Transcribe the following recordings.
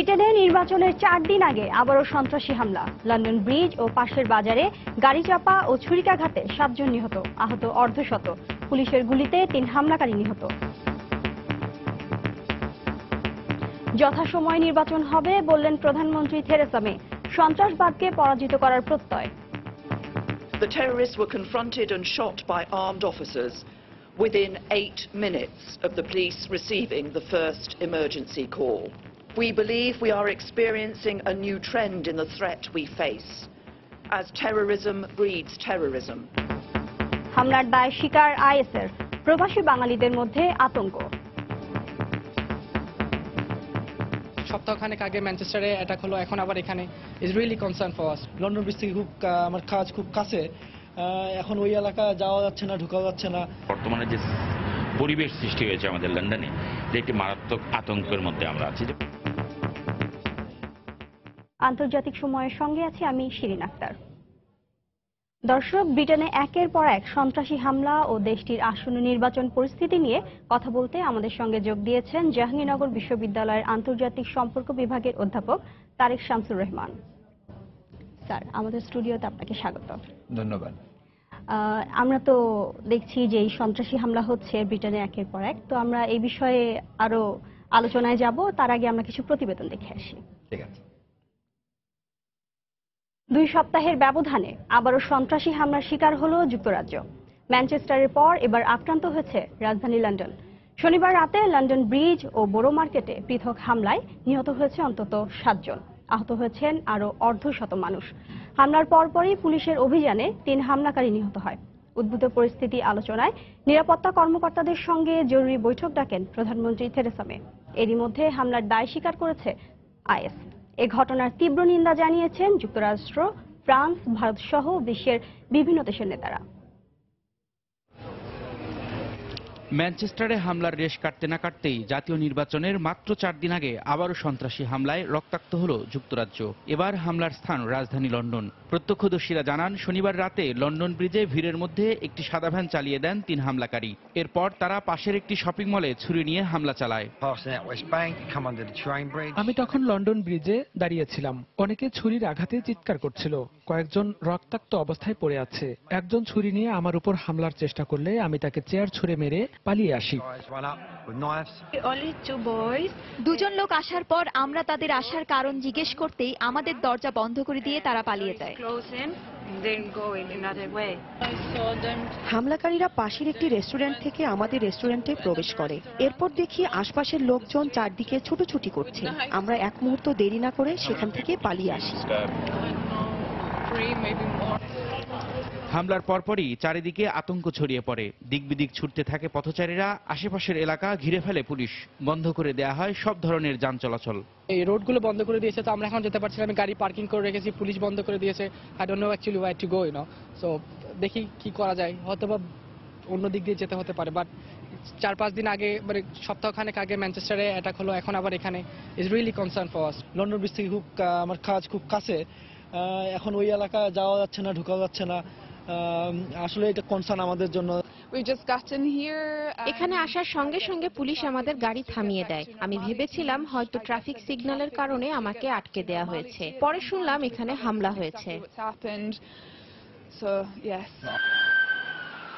ব্রিটেনে নির্বাচনের 4 দিন আগে আবারও সন্ত্রাসী হামলা। লন্ডন ব্রিজ ও পাশের বাজারে গাড়ি চাপা ও ছুরিকাঘাতে 7 জন নিহত, আহত অর্ধশত। পুলিশের গুলিতে 3 হামলাকারী নিহত। যথাসময়ে নির্বাচন হবে বললেন প্রধানমন্ত্রী থেরেসা মে। সন্ত্রাসবাদকে পরাজিত করার প্রত্যয়। The terrorists were confronted and shot by armed officers within 8 minutes of the police receiving the first emergency call. We believe we are experiencing a new trend in the threat we face, as terrorism breeds terrorism. হামলার দায় স্বীকার আইএসের। প্রবাসী বাঙালিদের মধ্যে আতঙ্ক। সপ্তাহখানেক আগে ম্যানচেস্টারে অ্যাটাক হলো, এখন আবার এখানে। Is really concern for us. London bridge থেকে আমার কাজ খুব কাছে, এখন ওই এলাকা যাওয়া যাচ্ছে না, ঢোকা যাচ্ছে না। বর্তমানে যে পরিবেশ সৃষ্টি হয়েছে আমাদের লন্ডনে, যে একটি মারাত্মক আতঙ্কের মধ্যে আমরা আছি। আন্তর্জাতিক সময়ের সঙ্গে আছি আমি শিরিন আক্তার। দর্শক, ব্রিটেনে একের পর এক সন্ত্রাসী হামলা ও দেশটির আসন্ন নির্বাচন পরিস্থিতি নিয়ে কথা বলতে আমাদের সঙ্গে যোগ দিয়েছেন জাহাঙ্গীরনগর বিশ্ববিদ্যালয়ের আন্তর্জাতিক সম্পর্ক বিভাগের অধ্যাপক তারেক শামসুর রহমান। স্যার, আমাদের স্টুডিওতে আপনাকে স্বাগত। ধন্যবাদ। আমরা তো দেখছি যে এই সন্ত্রাসী হামলা হচ্ছে ব্রিটেনে একের পর এক, তো আমরা এই বিষয়ে আরো আলোচনায় যাব। তার আগে আমরা কিছু প্রতিবেদন দেখে আসি। ঠিক আছে। 2 সপ্তাহের ব্যবধানে আবারও সন্ত্রাসী হামলার শিকার হলো যুক্তরাজ্য। ম্যানচেস্টারের পর এবার আক্রান্ত হয়েছে রাজধানী লন্ডন। শনিবার রাতে লন্ডন ব্রিজ ও বড় মার্কেটে পৃথক হামলায় নিহত হয়েছে অন্তত 7 জন, আহত হয়েছেন আরও অর্ধশত মানুষ। হামলার পরপরই পুলিশের অভিযানে 3 হামলাকারী নিহত হয়। উদ্ভূত পরিস্থিতি আলোচনায় নিরাপত্তা কর্মকর্তাদের সঙ্গে জরুরি বৈঠক ডাকেন প্রধানমন্ত্রী থেরেসা মে। এরই মধ্যে হামলার দায় স্বীকার করেছে আইএস। এ ঘটনার তীব্র নিন্দা জানিয়েছেন যুক্তরাষ্ট্র, ফ্রান্স, ভারত সহ বিশ্বের বিভিন্ন দেশের নেতারা। ম্যানচেস্টারে হামলার রেশ কাটতে না কাটতেই জাতীয় নির্বাচনের মাত্র 4 দিন আগে আবারও সন্ত্রাসী হামলায় রক্তাক্ত হল যুক্তরাজ্য। এবার হামলার স্থান রাজধানী লন্ডন। প্রত্যক্ষদর্শীরা জানান, শনিবার রাতে লন্ডন ব্রিজে ভিড়ের মধ্যে একটি সাদা ভ্যান চালিয়ে দেন 3 হামলাকারী। এরপর তারা পাশের একটি শপিং মলে ছুরি নিয়ে হামলা চালায়। আমি তখন লন্ডন ব্রিজে দাঁড়িয়েছিলাম। অনেকে ছুরির আঘাতে চিৎকার করছিল। কয়েকজন রক্তাক্ত অবস্থায় পড়ে আছে। একজন ছুরি নিয়ে আমার উপর হামলার চেষ্টা করলে আমি তাকে চেয়ার ছুঁড়ে মেরে পালিয়ে আসি। 2 জন লোক আসার পর আমরা তাদের আসার কারণ জিজ্ঞেস করতেই আমাদের দরজা বন্ধ করে দিয়ে তারা পালিয়ে যায়। হামলাকারীরা পাশের একটি রেস্টুরেন্ট থেকে আমাদের রেস্টুরেন্টে প্রবেশ করে। এরপর দেখি আশপাশের লোকজন চারদিকে ছুটোছুটি করছে। আমরা এক মুহূর্ত দেরি না করে সেখান থেকে পালিয়ে আসি। হামলার পরপরই চারিদিকে আতঙ্ক ছড়িয়ে পড়ে। দিকবিদিক ছুটতে থাকে পথচারীরা। আশেপাশের এলাকা ঘিরে ফেলে পুলিশ। বন্ধ করে দেয়া হয় সব ধরনের যান চলাচল। এই রোডগুলো বন্ধ করে দিয়েছে, তো আমরা এখন যেতে পারছি না। আমি গাড়ি পার্কিং করে রেখেছি, পুলিশ বন্ধ করে দিয়েছে। I don't know actually wire to go, so দেখি কি করা যায়। হয়তোবা অন্য দিক দিয়ে যেতে হতে পারে। বাট 4-5 দিন আগে, মানে সপ্তাহখানেক আগে ম্যানচেস্টারে অ্যাটাক হলো, এখন আবার এখানে। Is really concern for us. London bridge থেকে আমার কাজ খুব কাছে, এখন ওই এলাকা যাওয়া যাচ্ছে না, ঢোকা যাচ্ছে না। আসলে এটা কনসার্ন আমাদের জন্য। এখানে আসার সঙ্গে সঙ্গে পুলিশ আমাদের গাড়ি থামিয়ে দেয়। আমি ভেবেছিলাম হয়তো ট্রাফিক সিগন্যালের কারণে আমাকে আটকে দেয়া হয়েছে। পরে শুনলাম এখানে হামলা হয়েছে।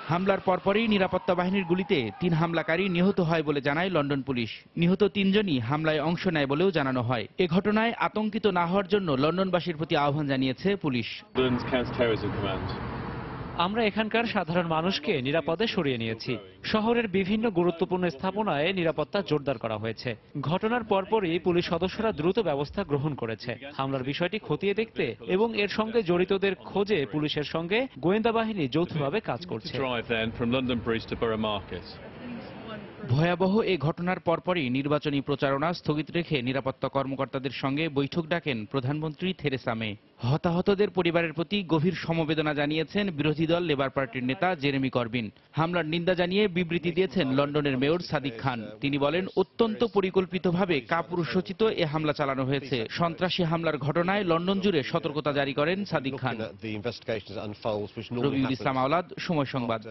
হামলার পরপরই নিরাপত্তা বাহিনীর গুলিতে 3 হামলাকারী নিহত হয় বলে জানায় লন্ডন পুলিশ। নিহত 3 জনই হামলায় অংশ নেয় বলেও জানানো হয়। এ ঘটনায় আতঙ্কিত না হওয়ার জন্য লন্ডনবাসীর প্রতি আহ্বান জানিয়েছে পুলিশ। আমরা এখানকার সাধারণ মানুষকে নিরাপদে সরিয়ে নিয়েছি। শহরের বিভিন্ন গুরুত্বপূর্ণ স্থাপনায় নিরাপত্তা জোরদার করা হয়েছে। ঘটনার পরপরই পুলিশ সদস্যরা দ্রুত ব্যবস্থা গ্রহণ করেছে। হামলার বিষয়টি খতিয়ে দেখতে এবং এর সঙ্গে জড়িতদের খোঁজে পুলিশের সঙ্গে গোয়েন্দা বাহিনী যৌথভাবে কাজ করছে। ভয়াবহ এই ঘটনার পরপরই নির্বাচনী প্রচারণা স্থগিত রেখে নিরাপত্তা কর্মকর্তাদের সঙ্গে বৈঠক ডাকেন প্রধানমন্ত্রী থেরেসা মে। হতাহতদের পরিবারের প্রতি গভীর সমবেদনা জানিয়েছেন বিরোধী দল লেবার পার্টির নেতা জেরেমি করবিন। হামলার নিন্দা জানিয়ে বিবৃতি দিয়েছেন লন্ডনের মেয়র সাদিক খান। তিনি বলেন, অত্যন্ত পরিকল্পিতভাবে কাপুরুষোচিত এ হামলা চালানো হয়েছে। সন্ত্রাসী হামলার ঘটনায় লন্ডন জুড়ে সতর্কতা জারি করেন সাদিক খান। রবিউল ইসলাম আওলাদ, সময় সংবাদ।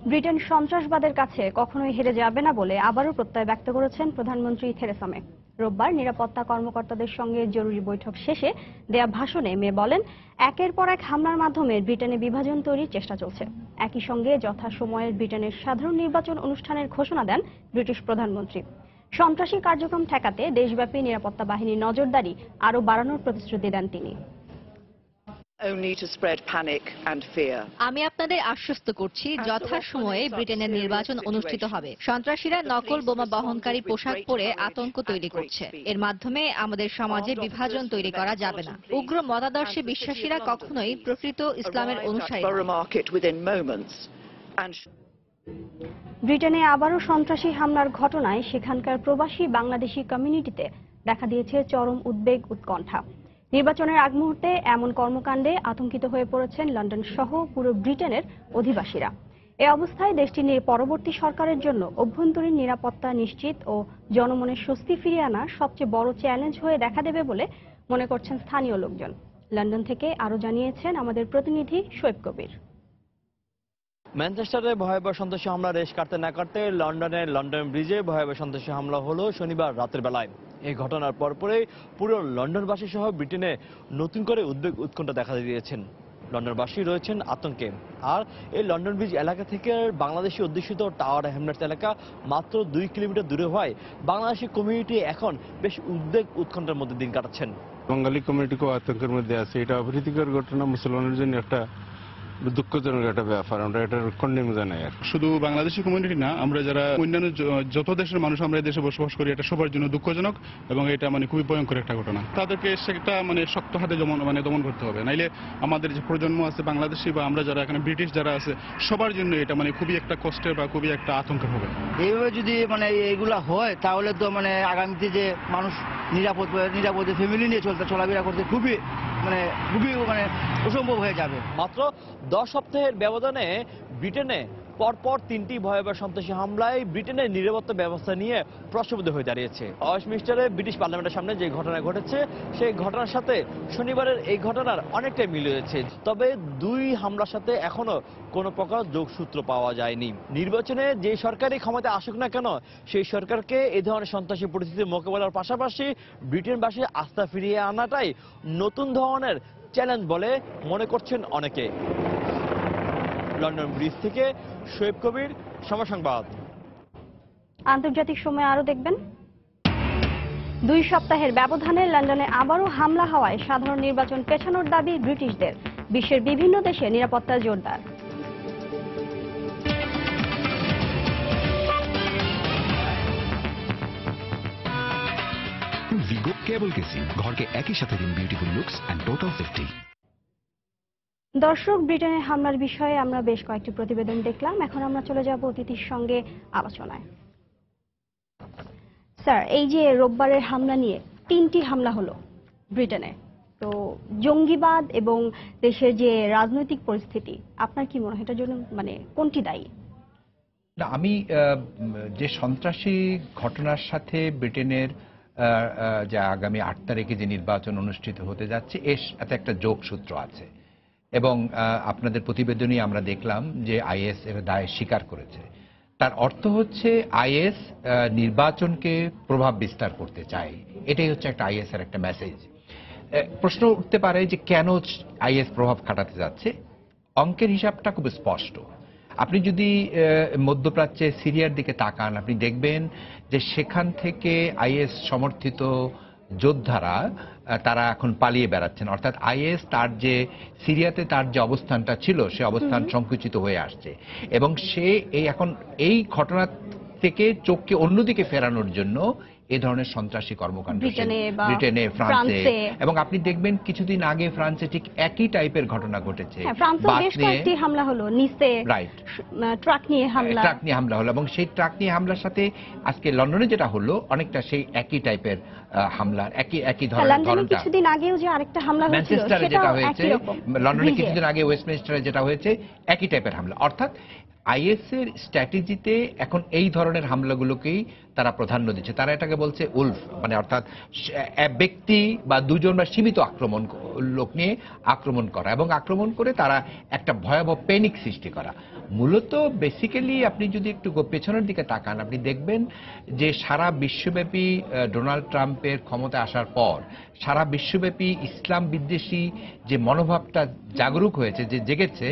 ব্রিটেন সন্ত্রাসবাদের কাছে কখনোই হেরে যাবে না বলে আবারও প্রত্যয় ব্যক্ত করেছেন প্রধানমন্ত্রী থেরেসা মে। রোববার নিরাপত্তা কর্মকর্তাদের সঙ্গে জরুরি বৈঠক শেষে দেয়া ভাষণে মে বলেন, একের পর এক হামলার মাধ্যমে ব্রিটেনে বিভাজন তৈরির চেষ্টা চলছে। একই সঙ্গে যথাসময়ে ব্রিটেনের সাধারণ নির্বাচন অনুষ্ঠানের ঘোষণা দেন ব্রিটিশ প্রধানমন্ত্রী। সন্ত্রাসী কার্যক্রম ঠেকাতে দেশব্যাপী নিরাপত্তা বাহিনীর নজরদারি আরও বাড়ানোর প্রতিশ্রুতি দেন তিনি। Only to spread panic and fear. আমি আপনাদের আশ্বস্ত করছি, যথাসময়ে ব্রিটেনের নির্বাচন অনুষ্ঠিত হবে। সন্ত্রাসীরা নকল বোমা বহনকারী পোশাক পরে আতঙ্ক তৈরি করছে। এর মাধ্যমে আমাদের সমাজে বিভাজন তৈরি করা যাবে না। উগ্র মতাদর্শে বিশ্বাসীরা কখনোই প্রকৃত ইসলামের অনুসারী নয়। ব্রিটেনে আবারও সন্ত্রাসী হামলার ঘটনায় সেখানকার প্রবাসী বাংলাদেশি কমিউনিটিতে দেখা দিয়েছে চরম উদ্বেগ, উৎকণ্ঠা। নির্বাচনের আগ মুহূর্তে এমন কর্মকাণ্ডে আতঙ্কিত হয়ে পড়েছেন লন্ডন সহ পুরো ব্রিটেনের অধিবাসীরা। এ অবস্থায় দেশটির পরবর্তী সরকারের জন্য অভ্যন্তরীণ নিরাপত্তা নিশ্চিত ও জনমনের স্বস্তি ফিরিয়ে আনা সবচেয়ে বড় চ্যালেঞ্জ হয়ে দেখা দেবে বলে মনে করছেন স্থানীয় লোকজন। লন্ডন থেকে আরও জানিয়েছেন আমাদের প্রতিনিধি শোয়েব কবির। ম্যানচেস্টারে ভয়াবহ সন্ত্রাসী হামলা রেশ কাটতে না কাটতে লন্ডনের লন্ডন ব্রিজে ভয়াবহ সন্ত্রাসী হামলা হলো শনিবার রাতের বেলায়। এই ঘটনার পরপরই পুরো লন্ডনবাসী সহ ব্রিটেনে নতুন করে উদ্বেগ উৎকণ্ঠা দেখা দিয়েছেন। লন্ডনবাসী রয়েছেন আতঙ্কে। আর এই লন্ডন ব্রিজ এলাকা থেকে বাংলাদেশি অধ্যুষিত টাওয়ার হ্যামলেটস এলাকা মাত্র 2 কিলোমিটার দূরে হয় বাংলাদেশি কমিউনিটি এখন বেশ উদ্বেগ উৎকণ্ঠার মধ্যে দিন কাটাচ্ছেন। বাঙালি কমিউনিটিকেও আতঙ্কের মধ্যে আছে। এটা অপ্রীতিকর ঘটনা, মুসলমানের জন্য একটা দুঃখজনক একটা ব্যাপার। আমরা এটার কন্ডেম জানাই। আর শুধু বাংলাদেশি কমিউনিটি না, আমরা যারা অন্যান্য যত দেশের মানুষ আমরা এই দেশে বসবাস করি, এটা সবার জন্য দুঃখজনক এবং এটা খুবই ভয়ঙ্কর একটা ঘটনা। তাদেরকে সেটা শক্ত হাতে দমন করতে হবে, নাইলে আমাদের যে প্রজন্ম আছে বাংলাদেশি বা আমরা যারা এখানে ব্রিটিশ যারা আছে সবার জন্য এটা খুবই একটা কষ্টের বা খুবই একটা আতঙ্কের হবে। এইভাবে যদি এইগুলা হয় তাহলে তো আগামীতে যে মানুষ নিরাপদে ফ্যামিলি নিয়ে চলাফেরা করতে খুবই অসম্ভব হয়ে যাবে। মাত্র 10 সপ্তাহের ব্যবধানে ব্রিটেনে পরপর 3টি ভয়াবহ সন্ত্রাসী হামলায় ব্রিটেনের নিরাপত্তা ব্যবস্থা নিয়ে প্রশ্নবিদ্ধ হয়ে দাঁড়িয়েছে। ওয়েস্টমিনস্টারে ব্রিটিশ পার্লামেন্টের সামনে যে ঘটনা ঘটেছে সেই ঘটনার সাথে শনিবারের এই ঘটনার অনেকটাই মিল রয়েছে। তবে 2 হামলার সাথে এখনো কোনো প্রকার যোগসূত্র পাওয়া যায়নি। নির্বাচনে যে সরকারই ক্ষমতায় আসুক না কেন, সেই সরকারকে এই ধরনের সন্ত্রাসী পরিস্থিতি মোকাবেলার পাশাপাশি ব্রিটেনবাসী আস্থা ফিরিয়ে আনাটাই নতুন ধরনের চ্যালেঞ্জ বলে মনে করছেন অনেকে। লন্ডন ব্রিজ থেকে শোয়েব কবির, সময় সংবাদ। আন্তর্জাতিক সময় আরো দেখবেন। 2 সপ্তাহের ব্যবধানে লন্ডনে আবারও হামলা হওয়ায় সাধারণ নির্বাচন পেছানোর দাবি ব্রিটিশদের। বিশ্বের বিভিন্ন দেশে নিরাপত্তা জোরদার। ভিগো কেবল কেসিং, ঘরকে একই সাথে দিন beautiful looks and total safety. দর্শক, ব্রিটেনের হামলার বিষয়ে আমরা বেশ কয়েকটি প্রতিবেদন দেখলাম। এখন আমরা চলে যাব অতিথির সঙ্গে আলোচনায়। স্যার, এই যে রোববারের হামলা নিয়ে 3টি হামলা হলো ব্রিটেনে, তো জঙ্গিবাদ এবং দেশের যে রাজনৈতিক পরিস্থিতি, আপনার কি মনে হয় এটার জন্য কোনটি দায়ী? আমি যে সন্ত্রাসী ঘটনার সাথে ব্রিটেনের যে আগামী 8 তারিখে যে নির্বাচন অনুষ্ঠিত হতে যাচ্ছে এতে একটা যোগসূত্র আছে এবং আপনাদের প্রতিবেদনই আমরা দেখলাম যে আইএস এর দায় স্বীকার করেছে। তার অর্থ হচ্ছে আইএস নির্বাচনকে প্রভাব বিস্তার করতে চায়। এটাই হচ্ছে একটা আইএস এর একটা মেসেজ। প্রশ্ন উঠতে পারে যে কেন আইএস প্রভাব খাটাতে যাচ্ছে। অঙ্কের হিসাবটা খুব স্পষ্ট। আপনি যদি মধ্যপ্রাচ্যে সিরিয়ার দিকে তাকান, আপনি দেখবেন যে সেখান থেকে আইএস সমর্থিত যোদ্ধারা তারা এখন পালিয়ে বেড়াচ্ছেন। অর্থাৎ আইএস তার যে সিরিয়াতে তার যে অবস্থানটা ছিল সে অবস্থান সংকুচিত হয়ে আসছে এবং সে এখন এই ঘটনা থেকে চোখকে অন্যদিকে ফেরানোর জন্য এই ধরনের সন্ত্রাসী কর্মকাণ্ড ব্রিটেনে, ফ্রান্সে, এবং আপনি দেখবেন কিছুদিন আগে ফ্রান্সে ঠিক একই টাইপের ঘটনা ঘটেছে। হামলা হলো নিসে, ট্রাক নিয়ে হামলা হলো এবং সেই ট্রাক নিয়ে হামলার সাথে আজকে লন্ডনে যেটা হলো অনেকটা সেই একই টাইপের হামলার একই ধরনের। কিছুদিন আগেও যে আরেকটা হামলা হয়েছিল ম্যানচেস্টারে যেটা হয়েছে, লন্ডনে কিছুদিন আগে ওয়েস্টমিনস্টারে যেটা হয়েছে একই টাইপের হামলা। অর্থাৎ আইএস এর স্ট্র্যাটেজিতে এখন এই ধরনের হামলাগুলোকেই তারা প্রাধান্য দিচ্ছে। তারা এটাকে বলছে উলফ, অর্থাৎ ব্যক্তি বা দুজন বা সীমিত লোক নিয়ে আক্রমণ করা এবং আক্রমণ করে তারা একটা ভয়াবহ প্যানিক সৃষ্টি করা। মূলত বেসিক্যালি আপনি যদি একটু পেছনের দিকে তাকান আপনি দেখবেন যে সারা বিশ্বব্যাপী ডোনাল্ড ট্রাম্পের ক্ষমতা আসার পর সারা বিশ্বব্যাপী ইসলাম বিদ্বেষী যে মনোভাবটা জাগরুক হয়েছে, যে জেগেছে,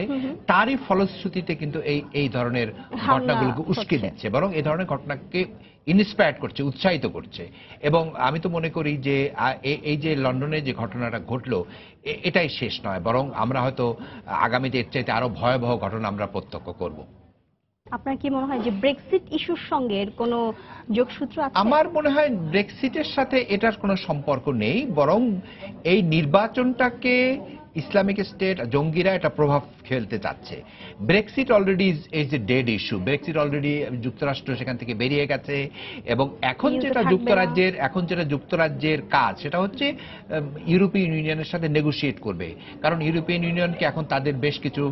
তারই ফলশ্রুতিতে কিন্তু এই ধরনের ঘটনাগুলোকে উস্কে দিচ্ছে, বরং এই ধরনের ঘটনাকে ইন্সপায়ার্ড করছে, উৎসাহিত করছে। এবং আমি তো মনে করি যে এই যে লন্ডনে যে ঘটনাটা ঘটলো এটাই শেষ নয়, বরং আমরা হয়তো আগামীতে এর চাইতে আরো ভয়াবহ ঘটনা আমরা প্রত্যক্ষ করব। আপনার কি মনে হয় যে ব্রেক্সিট ইস্যুর সঙ্গে এর কোনো যোগসূত্র আছে? আমার মনে হয় ব্রেক্সিটের সাথে এটার কোনো সম্পর্ক নেই, বরং এই নির্বাচনটাকে ইসলামিক স্টেট জঙ্গিরা এটা প্রভাব ফেলতে চাচ্ছে। Brexit already is a dead issue. Brexit already যুক্তরাষ্ট্র সেখান থেকে বেরিয়ে গেছে এবং এখন যেটা যুক্তরাজ্যের কাজ সেটা হচ্ছে ইউরোপিয়ান ইউনিয়নের সাথে নেগোশিয়েট করবে, কারণ ইউরোপিয়ান ইউনিয়নকে এখন তাদের বেশ কিছু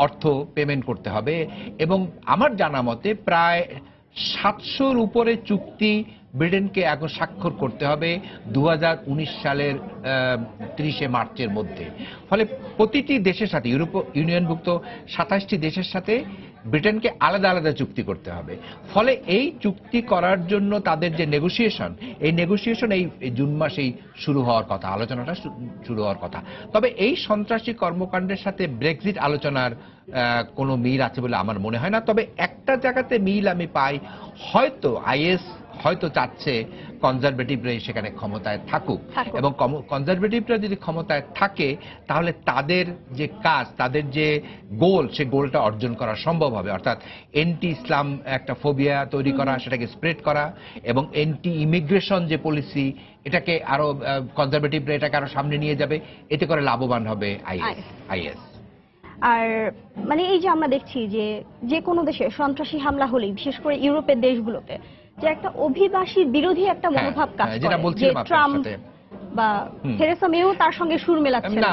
অর্থ পেমেন্ট করতে হবে এবং আমার জানা মতে প্রায় 700-র উপরে চুক্তি ব্রিটেনকে এখন স্বাক্ষর করতে হবে 2019 সালের 30শে মার্চের মধ্যে। ফলে প্রতিটি দেশের সাথে ইউনিয়নভুক্ত 27টি দেশের সাথে ব্রিটেনকে আলাদা আলাদা চুক্তি করতে হবে। ফলে এই চুক্তি করার জন্য তাদের যে নেগোসিয়েশন এই জুন মাসেই শুরু হওয়ার কথা, আলোচনাটা শুরু হওয়ার কথা। তবে এই সন্ত্রাসী কর্মকাণ্ডের সাথে ব্রেক্সিট আলোচনার কোনো মিল আছে বলে আমার মনে হয় না। তবে একটা জায়গাতে মিল আমি পাই, হয়তো আইএস হয়তো চাচ্ছে কনজারভেটিভরা সেখানে ক্ষমতায় থাকুক এবং কনজারভেটিভরা যদি ক্ষমতায় থাকে তাহলে তাদের যে কাজ, তাদের যে গোল, সে গোলটা অর্জন করা সম্ভব হবে। অর্থাৎ এন্টি ইসলাম একটা ফোবিয়া তৈরি করা, সেটাকে স্প্রেড করা এবং এন্টি ইমিগ্রেশন যে পলিসি, এটাকে আরো কনজারভেটিভরা এটাকে আরো সামনে নিয়ে যাবে, এতে করে লাভবান হবে আইএস। আর মানে এই যে আমরা দেখছি যে কোনো দেশে সন্ত্রাসী হামলা হলেই বিশেষ করে ইউরোপের দেশগুলোতে যে একটা অভিবাসী বিরোধী একটা মনোভাব কাজ করে, যে ট্রাম্প বা থেরেসা মেও তার সঙ্গে সুর মেলাচ্ছে না।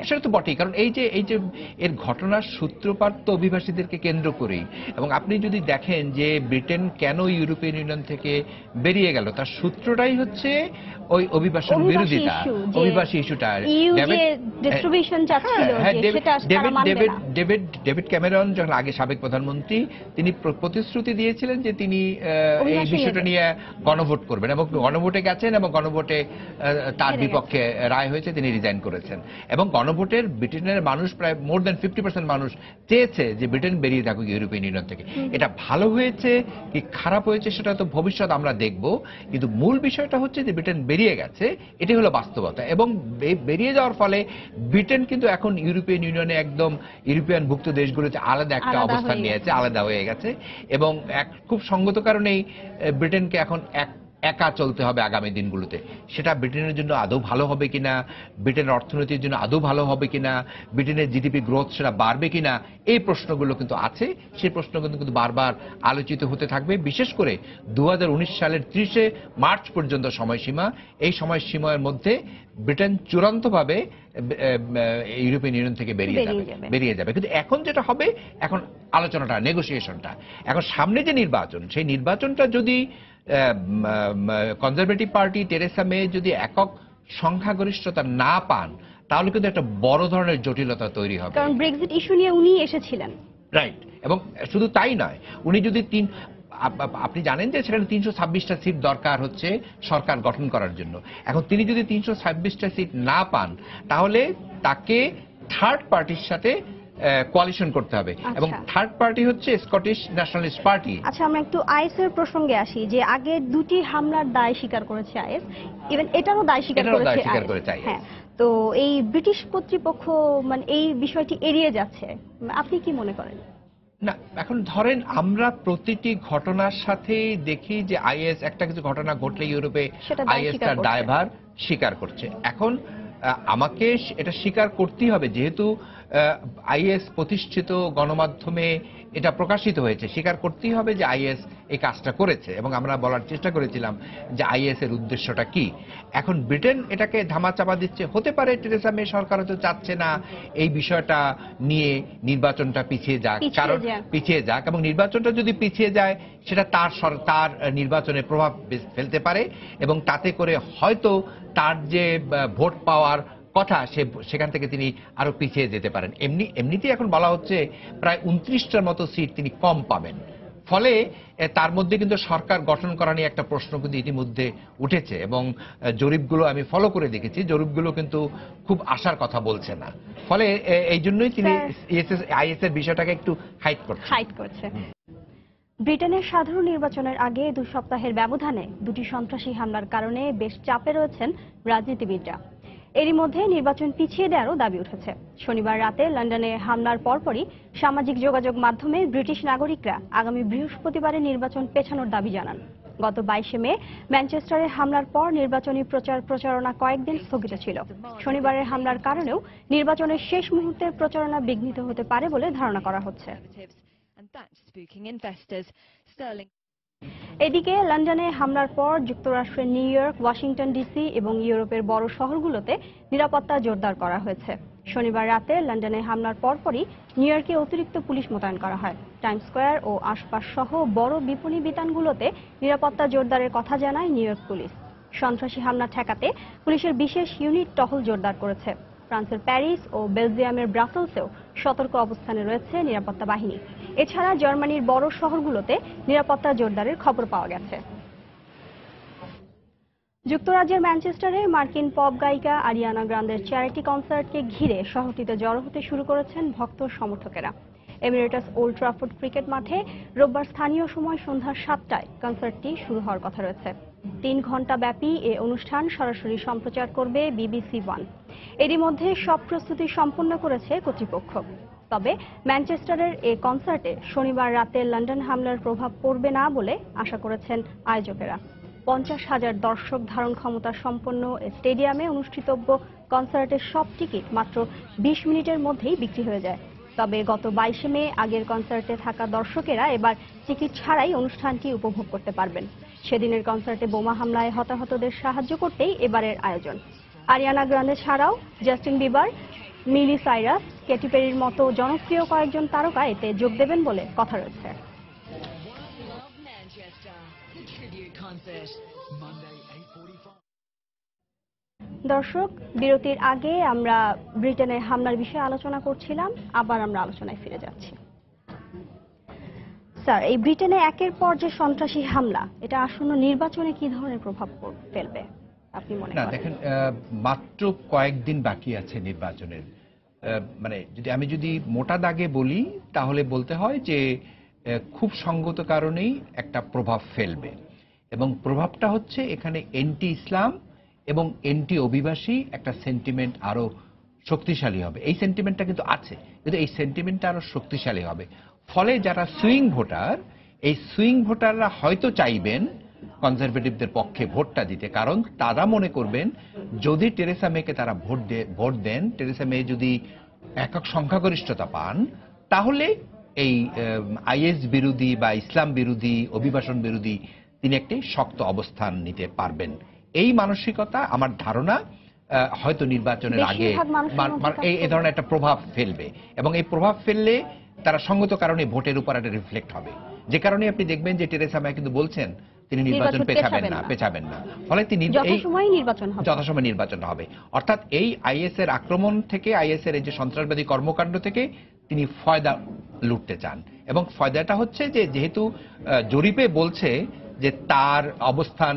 সেটা তো বটেই, কারণ এই যে এর ঘটনার সূত্রপাত তো অভিবাসীদেরকে কেন্দ্র করেই। এবং আপনি যদি দেখেন যে ব্রিটেন কেন ইউরোপিয়ান ইউনিয়ন থেকে বেরিয়ে গেল, তার সূত্রটাই হচ্ছে ওই অভিবাসন বিরোধিতা, অভিবাসী ইস্যুটা। ডেভিড ক্যামেরন যখন আগে সাবেক প্রধানমন্ত্রী, তিনি প্রতিশ্রুতি দিয়েছিলেন যে তিনি এই বিষয়টা নিয়ে গণভোট করবেন এবং গণভোটে গেছেন এবং গণভোটে তার বিপক্ষে রায় হয়েছে, তিনি রিজাইন করেছেন। এবং গণভোটের ব্রিটেনের মানুষ প্রায় মোর দ্যান 50% মানুষ চেয়েছে যে ব্রিটেন বেরিয়ে থাকুক ইউরোপিয়ান ইউনিয়ন থেকে। এটা ভালো হয়েছে কি খারাপ হয়েছে সেটা তো ভবিষ্যৎ আমরা দেখব, কিন্তু মূল বিষয়টা হচ্ছে যে ব্রিটেন বেরিয়ে গেছে, এটি হলো বাস্তবতা। এবং বেরিয়ে যাওয়ার ফলে ব্রিটেন কিন্তু এখন ইউরোপিয়ান ইউনিয়নে একদম ইউরোপিয়ান ভুক্ত দেশগুলোতে আলাদা একটা অবস্থান নিয়েছে, আলাদা হয়ে গেছে। এবং খুব সঙ্গত কারণেই ব্রিটেনকে এখন একা চলতে হবে আগামী দিনগুলোতে। সেটা ব্রিটেনের জন্য আদৌ ভালো হবে কিনা, ব্রিটেনের অর্থনীতির জন্য আদৌ ভালো হবে কিনা, ব্রিটেনের জিডিপি গ্রোথ সেটা বাড়বে কিনা, এই প্রশ্নগুলো কিন্তু আছে। সেই প্রশ্নগুলো কিন্তু বারবার আলোচিত হতে থাকবে। বিশেষ করে 2019 সালের 30শে মার্চ পর্যন্ত সময়সীমা, এই সময়সীমার মধ্যে ব্রিটেন চূড়ান্তভাবে ইউরোপিয়ান ইউনিয়ন থেকে বেরিয়ে যাবে। কিন্তু এখন যেটা হবে, এখন আলোচনাটা, নেগোসিয়েশনটা, এখন সামনে যে নির্বাচন, সেই নির্বাচনটা যদি কনজারভেটিভ পার্টি টেরেসা মে যদি একক সংখ্যাগরিষ্ঠতা না পান, তাহলে কিন্তু একটা বড় ধরনের জটিলতা তৈরি হবে। কারণ ব্রেক্সিট ইস্যু নিয়ে উনি এসেছিলেন, রাইট। এবং শুধু তাই নয়, উনি যদি আপনি জানেন যে সেখানে 326টা সিট দরকার হচ্ছে সরকার গঠন করার জন্য। এখন তিনি যদি 326টা সিট না পান, তাহলে তাকে থার্ড পার্টির সাথে কোয়ালিশন করতে হবে এবং থার্ড পার্টি হচ্ছে স্কটিশ ন্যাশনালিস্ট পার্টি। আচ্ছা, আমরা একটু আইএস এর প্রসঙ্গে আসি, যে আগে দুটি হামলার দায় স্বীকার করেছে আইএস, ইভেন এটারও দায় স্বীকার করেছে। হ্যাঁ, তো এই ব্রিটিশ কর্তৃপক্ষ মানে এই বিষয়টি এড়িয়ে যাচ্ছে, আপনি কি মনে করেন? না, এখন ধরেন আমরা প্রতিটি ঘটনার সাথে দেখি যে আইএস একটা কিছু ঘটনা ঘটলে ইউরোপে আইএস তার দায়ভার স্বীকার করছে। এখন আমাকে এটা স্বীকার করতেই হবে, যেহেতু আইএস প্রতিষ্ঠিত গণমাধ্যমে এটা প্রকাশিত হয়েছে, স্বীকার করতেই হবে যে আইএস এই কাজটা করেছে। এবং আমরা বলার চেষ্টা করেছিলাম যে আইএস এর উদ্দেশ্যটা কি। এখন ব্রিটেন এটাকে ধামাচাপা দিচ্ছে। হতে পারে টেরেসা মে সরকার হয়তো চাচ্ছে না এই বিষয়টা নিয়ে নির্বাচনটা পিছিয়ে যাক, এবং নির্বাচনটা যদি পিছিয়ে যায় সেটা তার নির্বাচনে প্রভাব ফেলতে পারে এবং তাতে করে হয়তো তার যে ভোট পাওয়ার কথা সেখান থেকে তিনি আরো পিছিয়ে যেতে পারেন। এমনিতেই এখন বলা হচ্ছে প্রায় 29টার মতো সিট তিনি কম পাবেন। ফলে তার মধ্যে কিন্তু সরকার গঠন করা নিয়ে একটা প্রশ্ন কিন্তু ইতিমধ্যে উঠেছে এবং জরিপগুলো আমি ফলো করে দেখেছি, জরিপগুলো কিন্তু খুব আশার কথা বলছে না। ফলে এই জন্যই তিনি আইএস এর বিষয়টাকে একটু হাইট করছে। ব্রিটেনের সাধারণ নির্বাচনের আগে 2 সপ্তাহের ব্যবধানে দুটি সন্ত্রাসী হামলার কারণে বেশ চাপে রয়েছেন রাজনীতিবিদরা। এরই মধ্যে নির্বাচন পিছিয়ে দেওয়ারও দাবি উঠেছে। শনিবার রাতে লন্ডনে হামলার পরপরই সামাজিক যোগাযোগ মাধ্যমে ব্রিটিশ নাগরিকরা আগামী বৃহস্পতিবারের নির্বাচন পেছানোর দাবি জানান। গত 22 মে ম্যানচেস্টারে হামলার পর নির্বাচনী প্রচারণা কয়েকদিন স্থগিত ছিল। শনিবারের হামলার কারণেও নির্বাচনের শেষ মুহূর্তের প্রচারণা বিঘ্নিত হতে পারে বলে ধারণা করা হচ্ছে। এদিকে লন্ডনে হামলার পর যুক্তরাষ্ট্রের নিউ ইয়র্ক, ওয়াশিংটন ডিসি এবং ইউরোপের বড় শহরগুলোতে নিরাপত্তা জোরদার করা হয়েছে। শনিবার রাতে লন্ডনে হামলার পরপরই নিউ ইয়র্কে অতিরিক্ত পুলিশ মোতায়েন করা হয়। টাইমস স্কয়ার ও আশপাশ সহ বড় বিপণী বিতানগুলোতে নিরাপত্তা জোরদারের কথা জানায় নিউ ইয়র্ক পুলিশ। সন্ত্রাসী হামলা ঠেকাতে পুলিশের বিশেষ ইউনিট টহল জোরদার করেছে। ফ্রান্সের প্যারিস ও বেলজিয়ামের ব্রাসেলসেও সতর্ক অবস্থানে রয়েছে নিরাপত্তা বাহিনী। এছাড়া জার্মানির বড় শহরগুলোতে নিরাপত্তা জোরদারের খবর পাওয়া গেছে। যুক্তরাজ্যের ম্যানচেস্টারে মার্কিন পপ গায়িকা আরিয়ানা গ্রান্দের চ্যারিটি কনসার্টকে ঘিরে শহরটিতে জড়ো হতে শুরু করেছেন ভক্ত সমর্থকেরা। এমিরেটাস ওল্ড ট্রাফোর্ড ক্রিকেট মাঠে রোববার স্থানীয় সময় সন্ধ্যা 7টায় কনসার্টটি শুরু হওয়ার কথা রয়েছে। 3 ঘণ্টা ব্যাপী এ অনুষ্ঠান সরাসরি সম্প্রচার করবে BBC 1। এরই মধ্যে সব প্রস্তুতি সম্পন্ন করেছে কর্তৃপক্ষ। তবে ম্যানচেস্টারের এই কনসার্টে শনিবার রাতে লন্ডন হামলার প্রভাব পড়বে না বলে আশা করেছেন আয়োজকেরা। 50,000 দর্শক ধারণ ক্ষমতা সম্পন্ন স্টেডিয়ামে অনুষ্ঠিতব্য কনসার্টের সব টিকিট মাত্র 20 মিনিটের মধ্যেই বিক্রি হয়ে যায়। তবে গত 22 মে আগের কনসার্টে থাকা দর্শকেরা এবার টিকিট ছাড়াই অনুষ্ঠানটি উপভোগ করতে পারবেন। সেদিনের কনসার্টে বোমা হামলায় হতাহতদের সাহায্য করতেই এবারের আয়োজন। আরিয়ানা গ্রান্দে ছাড়াও জাস্টিন বিবার, মিলি সাইরাস, কেটি পেরির মতো জনপ্রিয় কয়েকজন তারকা এতে যোগ দেবেন বলে কথা রয়েছে। দর্শক, বিরতির আগে আমরা ব্রিটেনের হামলার বিষয়ে আলোচনা করছিলাম, আবার আমরা আলোচনায় ফিরে যাচ্ছি। স্যার, এই ব্রিটেনে একের পর যে সন্ত্রাসী হামলা, এটা আসন্ন নির্বাচনে কি ধরনের প্রভাব ফেলবে আপনি মনে করেন? দেখেন, মাত্র কয়েকদিন বাকি আছে নির্বাচনের। মানে আমি যদি মোটা দাগে বলি তাহলে বলতে হয় যে খুব সঙ্গত কারণেই একটা প্রভাব ফেলবে, এবং প্রভাবটা হচ্ছে এখানে এন্টি ইসলাম এবং এন্টি অভিবাসী একটা সেন্টিমেন্ট আরো শক্তিশালী হবে। এই সেন্টিমেন্টটা কিন্তু আছে, কিন্তু এই সেন্টিমেন্টটা আরো শক্তিশালী হবে। ফলে যারা সুইং ভোটার, এই সুইং ভোটাররা হয়তো চাইবেন কনজারভেটিভদের পক্ষে ভোটটা দিতে, কারণ তারা মনে করবেন যদি টেরেসা মেকে তারা ভোট দেন, টেরেসা মে যদি একক সংখ্যাগরিষ্ঠতা পান, তাহলে এই আইএস বিরোধী বা ইসলাম বিরোধী, অভিবাসন বিরোধী তিনি একটি শক্ত অবস্থান নিতে পারবেন। এই মানসিকতা আমার ধারণা হয়তো নির্বাচনের আগে এই ধরনের একটা প্রভাব ফেলবে, এবং এই প্রভাব ফেললে তারা সঙ্গত কারণে ভোটের উপর একটা রিফ্লেক্ট হবে। যে কারণে আপনি দেখবেন যে টেরেসা মে কিন্তু বলছেন তিনি নির্বাচন পেছাবেন না, ফলে তিনি যথাসময় নির্বাচন হবে। অর্থাৎ এই আইএস এর আক্রমণ থেকে, আইএস এর এই যে সন্ত্রাসবাদী কর্মকাণ্ড থেকে তিনি ফয়দা লুটতে চান, এবং ফয়দাটা হচ্ছে যে যেহেতু জরিপে বলছে যে তার অবস্থান,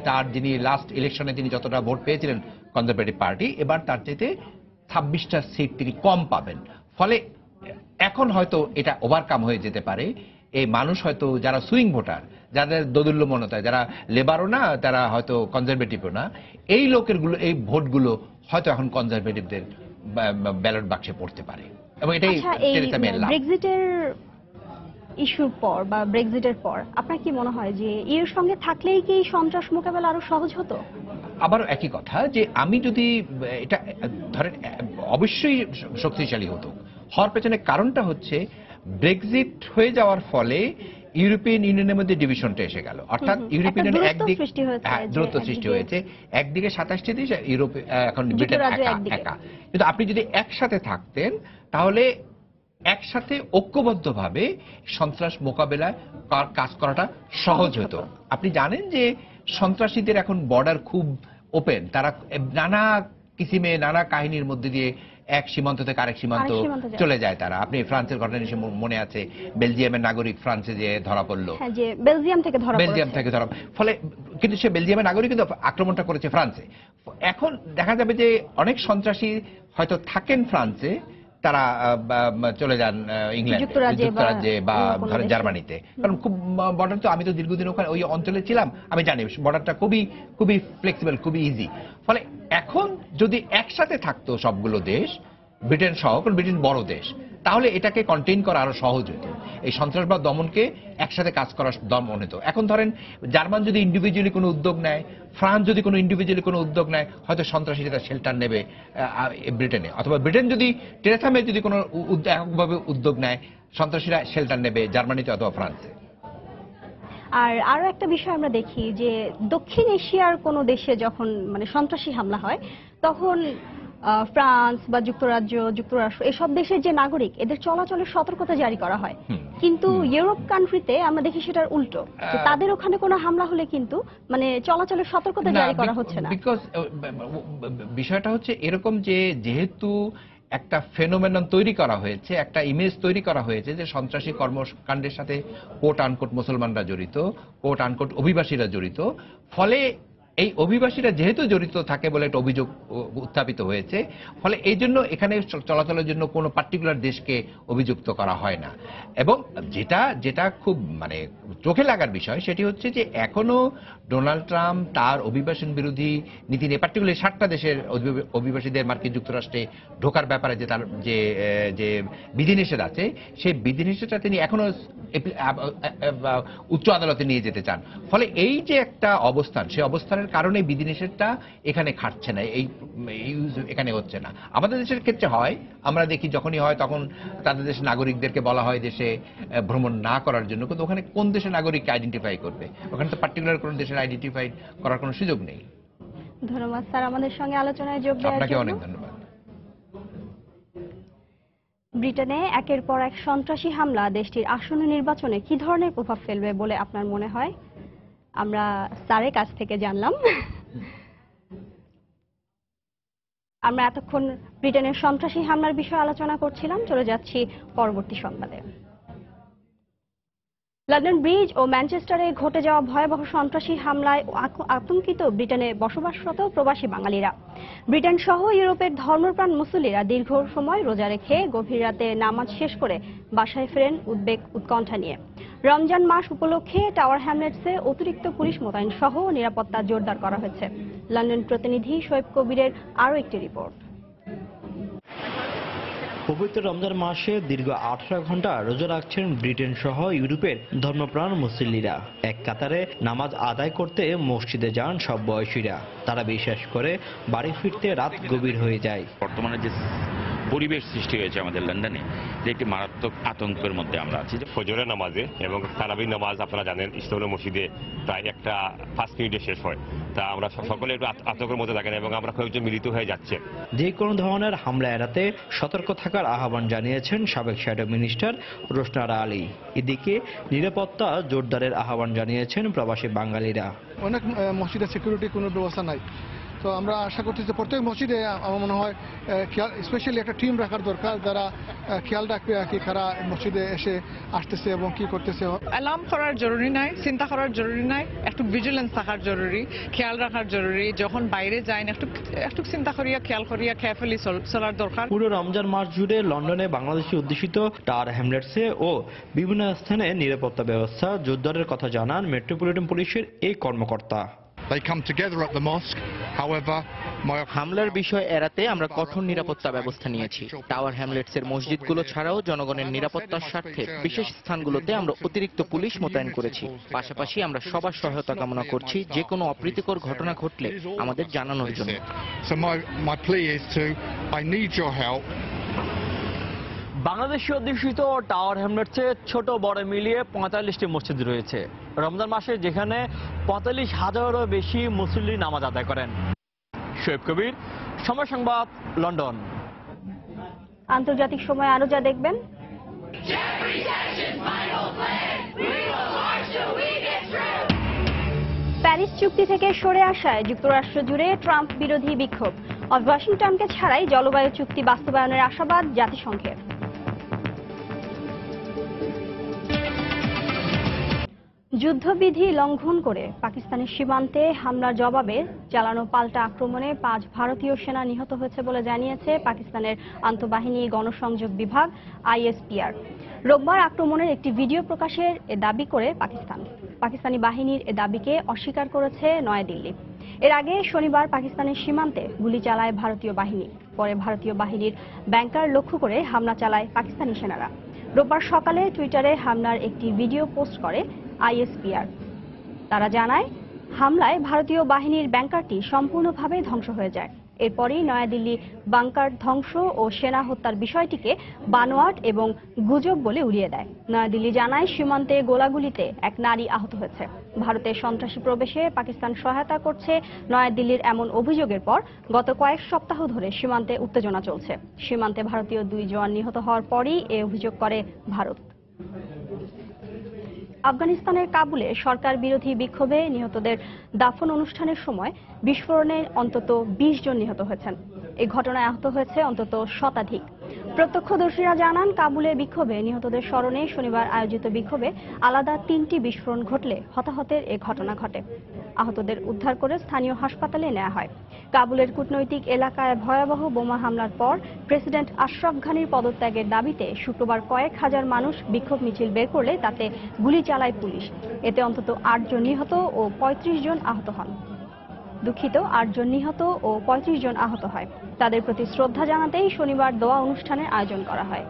তার যিনি লাস্ট ইলেকশনে তিনি যতটা ভোট পেয়েছিলেন কনজারভেটিভ পার্টি, এবার তার চাইতে 26টা সিট তিনি কম পাবেন। ফলে এখন হয়তো এটা ওভারকাম হয়ে যেতে পারে। এই মানুষ হয়তো যারা সুইং ভোটার, যাদের দোদুল্যমনতা, যারা লেবারও না, তারা হয়তো কনজারভেটিভও না, এই এই ভোটগুলো হয়তো এখন কনজারভেটিভদের ব্যালট বাক্সে পড়তে পারে, এবং এটাই টেরেসা মের লাভ। ব্রেক্সিটের ইস্যুর পর বা ব্রেক্সিটের পর আপনার কি মনে হয় যে এর সঙ্গে থাকলেই কি সন্ত্রাস মোকাবেলা আরো সহজ হতো? আবারও একই কথা, যে আমি যদি এটা ধরেন অবশ্যই শক্তিশালী হতো। হওয়ার পেছনে কারণটা হচ্ছে ব্রেক্সিট হয়ে যাওয়ার ফলে ইউরোপিয়ান ইউনিয়নের মধ্যে ডিভিশনটা এসে গেল। অর্থাৎ ইউরোপিয়ান ইউনিয়ন একদিকে দূরত্ব সৃষ্টি হয়েছে, একদিকে 27টি দেশ, ইউরোপ এখন ব্রিটেন একা। কিন্তু আপনি যদি একসাথে থাকতেন তাহলে একসাথে ঐক্যবদ্ধভাবে সন্ত্রাস মোকাবেলায় কাজ করাটা সহজ হতো। আপনি জানেন যে সন্ত্রাসীদের এখন বর্ডার খুব ওপেন, তারা নানা কিসিমে নানা কাহিনীর মধ্যে দিয়ে এক সীমান্ত থেকে আরেক সীমান্ত চলে যায় তারা। আপনি ফ্রান্সের ঘটনা নিশ্চয় মনে আছে, বেলজিয়ামের নাগরিক ফ্রান্সে যে ধরা পড়লো, বেলজিয়াম থেকে ধরা, ফলে কিন্তু সে বেলজিয়ামের নাগরিক কিন্তু আক্রমণটা করেছে ফ্রান্সে। এখন দেখা যাবে যে অনেক সন্ত্রাসী হয়তো থাকেন ফ্রান্সে, তারা চলে যান ইংল্যান্ড, যুক্তরাজ্যে বা ধরেন জার্মানিতে, কারণ খুব বর্ডার তো, আমি তো দীর্ঘদিন ওখানে ওই অঞ্চলে ছিলাম, আমি জানি বর্ডারটা খুবই ফ্লেক্সিবল, খুবই ইজি। ফলে এখন যদি একসাথে থাকতো সবগুলো দেশ, ব্রিটেন সহ, কারণ ব্রিটেন বড় দেশ, তাহলে এটাকে কন্টেইন করা আরো সহজ হতো, এই সন্ত্রাসবাদ দমনকে একসাথে কাজ করা দমন হতো। এখন ধরেন জার্মান যদি ইন্ডিভিজুয়ালি কোনো উদ্যোগ নেয়, ফ্রান্স যদি কোনো ইন্ডিভিজুয়ালি কোনো উদ্যোগ নেয়, হয়তো সন্ত্রাসীরা শেল্টার নেবে ব্রিটেনে, অথবা ব্রিটেন যদি টেরেসা মে যদি কোনো এককভাবে উদ্যোগ নেয়, সন্ত্রাসীরা শেল্টার নেবে জার্মানিতে অথবা ফ্রান্সে। আর আরো একটা বিষয় আমরা দেখি যে দক্ষিণ এশিয়ার কোনো দেশে যখন মানে সন্ত্রাসী হামলা হয়, তখন ফ্রান্স বা যুক্তরাজ্য, যুক্তরাষ্ট্র এসব দেশের যে নাগরিক, এদের চলাচলের সতর্কতা জারি করা হয়। কিন্তু ইউরোপ কান্ট্রিতে আমরা দেখি সেটার উল্টো, তাদের ওখানে কোনো হামলা হলে কিন্তু মানে চলাচলের সতর্কতা জারি করা হচ্ছে না। বিকজ বিষয়টা হচ্ছে এরকম যে যেহেতু একটা ফেনোমেনন তৈরি করা হয়েছে, একটা ইমেজ তৈরি করা হয়েছে যে সন্ত্রাসী কর্মকাণ্ডের সাথে কোট আনকোট মুসলমানরা জড়িত, কোট আনকোট অভিবাসীরা জড়িত, ফলে এই অভিবাসীরা যেহেতু জড়িত থাকে বলে একটা অভিযোগ উত্থাপিত হয়েছে, ফলে এই জন্য এখানে চলাচলের জন্য কোনো পার্টিকুলার দেশকে অভিযুক্ত করা হয় না। এবং যেটা খুব মানে চোখে লাগার বিষয়, সেটি হচ্ছে যে এখনো ডোনাল্ড ট্রাম্প তার অভিবাসন বিরোধী নীতি নিয়ে, পার্টিকুলারলি 7টা দেশের অভিবাসীদের মার্কিন যুক্তরাষ্ট্রে ঢোকার ব্যাপারে যে তার যে বিধিনিষেধ আছে, সেই বিধিনিষেধটা তিনি এখনো উচ্চ আদালতে নিয়ে যেতে চান। ফলে এই যে একটা অবস্থান, সেই অবস্থানের কারণে বিধিনিষেধটা এখানে খাটছে না, এই এখানে হচ্ছে না। আমাদের দেশের ক্ষেত্রে হয়, আমরা দেখি যখনই হয় তখন তাদের দেশের নাগরিকদেরকে বলা হয় দেশে ভ্রমণ না করার জন্য, কিন্তু ওখানে কোন দেশের নাগরিককে আইডেন্টিফাই করবে? ওখানে তো পার্টিকুলার কোন দেশের আইডেন্টিফাই করার কোনো সুযোগ নেই। ধন্যবাদ স্যার আমাদের সঙ্গে আলোচনায় যোগ দেওয়ার জন্য। আপনাকে অনেক ধন্যবাদ। ব্রিটেনে একের পর এক সন্ত্রাসী হামলা দেশটির আসন্ন নির্বাচনে কি ধরনের প্রভাব ফেলবে বলে আপনার মনে হয়? আমরা স্যারের কাছ থেকে জানলাম। আমরা এতক্ষণ ব্রিটেনের সন্ত্রাসী হামলার বিষয়ে আলোচনা করছিলাম। চলে যাচ্ছি পরবর্তী সংবাদে। লন্ডন ব্রিজ ও ম্যানচেস্টারে ঘটে যাওয়া ভয়াবহ সন্ত্রাসী হামলায় আতঙ্কিত ব্রিটেনে বসবাসরত প্রবাসী বাঙালিরা। ব্রিটেন সহ ইউরোপের ধর্মপ্রাণ মুসল্লিরা দীর্ঘ সময় রোজা রেখে গভীর রাতে নামাজ শেষ করে বাসায় ফেরেন উদ্বেগ উৎকণ্ঠা নিয়ে। রমজান মাস উপলক্ষে টাওয়ার হ্যামলেটসে অতিরিক্ত পুলিশ মোতায়েন সহ নিরাপত্তা জোরদার করা হয়েছে। লন্ডন প্রতিনিধি শোয়েব কবিরের আরও একটি রিপোর্ট। পবিত্র রমজান মাসে দীর্ঘ 18 ঘন্টা রোজা রাখছেন ব্রিটেন সহ ইউরোপের ধর্মপ্রাণ মুসল্লিরা। এক কাতারে নামাজ আদায় করতে মসজিদে যান সব বয়সীরা। তারা বিশ্বাস করে বাড়ি ফিরতে রাত গভীর হয়ে যায়। বর্তমানে যে পরিবেশ সৃষ্টি হয়েছে আমাদের লন্ডনে, যে একটি মারাত্মক আতঙ্কের মধ্যে আমরা আছি। ফজরের নামাজে এবং তারাবির নামাজ আপনারা জানেন ইস্তাম্বুল মসজিদে প্রায় 5 মিনিটে শেষ হয়। তা আমরা সকলে একটু আতঙ্কের মধ্যে থাকেন এবং আমরা কয়েকজন মিলিত হয়ে যাচ্ছে। যে কোনো ধরনের হামলা এড়াতে সতর্ক থাকার আহ্বান জানিয়েছেন সাবেক শ্যাডো মিনিস্টার রোশনা আরা আলী। এদিকে নিরাপত্তা জোরদারের আহ্বান জানিয়েছেন প্রবাসী বাঙালিরা। অনেক মসজিদে সিকিউরিটি কোনো ব্যবস্থা নাই, তো আমরা আশা করছি যে প্রত্যেক মসজিদে আমার মনে হয় স্পেশালি একটা টিম রাখার দরকার, যারা খেয়াল রাখবে আর কি কারা মসজিদে এসে আসতেছে এবং কি করতেছে। অ্যালার্ম করার জরুরি নাই, চিন্তা করার জরুরি নাই, একটু ভিজিলেন্স থাকার জরুরি, খেয়াল রাখার জরুরি। যখন বাইরে যাই একটু চিন্তা করিয়া খেয়াল করিয়া কেয়ারফুলি চলার দরকার। পুরো রমজান মাস জুড়ে লন্ডনে বাংলাদেশি অধ্যুষিত টাওয়ার হ্যামলেটসে ও বিভিন্ন স্থানে নিরাপত্তা ব্যবস্থা জোরদারের কথা জানান মেট্রোপলিটন পুলিশের এই কর্মকর্তা। হামলার বিষয় এড়াতে আমরা কঠোর নিরাপত্তা ব্যবস্থা নিয়েছি। টাওয়ার হ্যামলেটসের মসজিদগুলো ছাড়াও জনগণের নিরাপত্তার স্বার্থে বিশেষ স্থানগুলোতে আমরা অতিরিক্ত পুলিশ মোতায়েন করেছি। পাশাপাশি আমরা সবার সহায়তা কামনা করছি যে কোনো অপ্রীতিকর ঘটনা ঘটলে আমাদের জানানোর জন্য। বাংলাদেশি অধ্যুষিত টাওয়ার হ্যামলেটসে ছোট বড় মিলিয়ে 45টি মসজিদ রয়েছে। রমজান মাসে যেখানে 45,000-এরও বেশি মুসল্লি নামাজ আদায় করেন। শোয়েব কবির, সময় সংবাদ, লন্ডন। আন্তর্জাতিক সময় আরো যা দেখবেন। প্যারিস চুক্তি থেকে সরে আসায় যুক্তরাষ্ট্র জুড়ে ট্রাম্প বিরোধী বিক্ষোভ। ওয়াশিংটনকে ছাড়াই জলবায়ু চুক্তি বাস্তবায়নের আশাবাদ জাতিসংঘের। যুদ্ধবিধি লঙ্ঘন করে পাকিস্তানের সীমান্তে হামলার জবাবে চালানো পাল্টা আক্রমণে 5 ভারতীয় সেনা নিহত হয়েছে বলে জানিয়েছে পাকিস্তানের আন্তঃবাহিনী গণসংযোগ বিভাগ ISPR। রোববার আক্রমণের একটি ভিডিও প্রকাশের দাবি করে পাকিস্তানি বাহিনীর এ দাবিকে অস্বীকার করেছে নয়াদিল্লি। এর আগে শনিবার পাকিস্তানের সীমান্তে গুলি চালায় ভারতীয় বাহিনী। পরে ভারতীয় বাহিনীর ব্যাংকার লক্ষ্য করে হামলা চালায় পাকিস্তানি সেনারা। রোববার সকালে টুইটারে হামলার একটি ভিডিও পোস্ট করে ISPR। তারা জানায়, হামলায় ভারতীয় বাহিনীর ব্যাংকারটি সম্পূর্ণভাবে ধ্বংস হয়ে যায়। এরপরই নয়াদিল্লি বাংকার ধ্বংস ও সেনা হত্যার বিষয়টিকে বানোয়াট এবং গুজব বলে উড়িয়ে দেয়। নয়াদিল্লি জানায়, সীমান্তে গোলাগুলিতে এক নারী আহত হয়েছে। ভারতের সন্ত্রাসী প্রবেশে পাকিস্তান সহায়তা করছে নয়াদিল্লির এমন অভিযোগের পর গত কয়েক সপ্তাহ ধরে সীমান্তে উত্তেজনা চলছে। সীমান্তে ভারতীয় 2 জওয়ান নিহত হওয়ার পরই এ অভিযোগ করে ভারত। আফগানিস্তানের কাবুলে সরকার বিরোধী বিক্ষোভে নিহতদের দাফন অনুষ্ঠানের সময় বিস্ফোরণে অন্তত 20 জন নিহত হয়েছেন। এই ঘটনায় আহত হয়েছে অন্তত শতাধিক। প্রত্যক্ষদর্শীরা জানান, কাবুলে বিক্ষোভে নিহতদের স্মরণে শনিবার আয়োজিত বিক্ষোভে আলাদা 3টি বিস্ফোরণ ঘটলে হতাহতের এ ঘটনা ঘটে। আহতদের উদ্ধার করে স্থানীয় হাসপাতালে নেওয়া হয়। কাবুলের কূটনৈতিক এলাকায় ভয়াবহ বোমা হামলার পর প্রেসিডেন্ট আশরাফ ঘানির পদত্যাগের দাবিতে শুক্রবার কয়েক হাজার মানুষ বিক্ষোভ মিছিল বের করলে তাতে গুলি চালায় পুলিশ। এতে অন্তত 8 জন নিহত ও 35 জন আহত হন। 8 জন নিহত ও 35 জন আহত হয়। তাদের প্রতি শ্রদ্ধা জানাতেই শনিবার দোয়া অনুষ্ঠানের আয়োজন করা হয়।